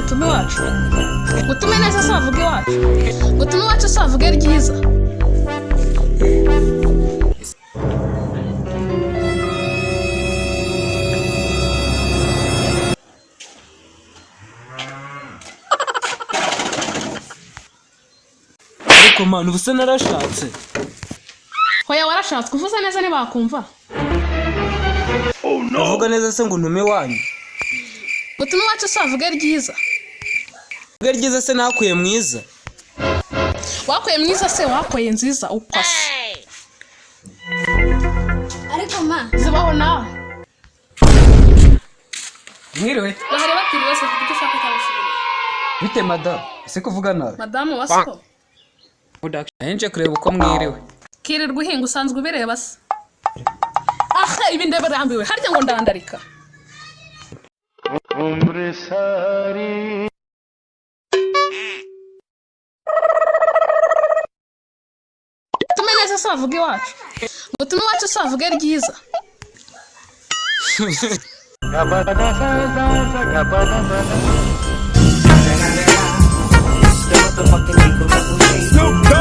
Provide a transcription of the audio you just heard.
ngutume iwacu, ngutume neza se wavuga iwacu, ngutume iwacu se wavuge ryiza. Ariko mwana ubusa narashatse. Hoya warashatse kuvuza neza ntibakumva. Uvuga neza se ngo ntume wanyu. Ngutume iwacu se wavuge ryiza. Vuga ryiza se nakuye mwiza. Wakuye mwiza se wakuye nziza ukwase. Ariko ma Zibaho nawe. Mwiriwe. Bahari batiriwe se kuko ushaka cyabashirira. Bite madam? Ese kuvuga nawe? Madamu wasiko. Nje kureba uko mwiriwe. Kirirwa uhinga usanzwe ubireba se. Aha ibi ndabarambiwe harya ngo ndandarika. Tume neza se wavuge iwacu. Ngutume iwacu se wavuge ryiza. Snoop Dogg.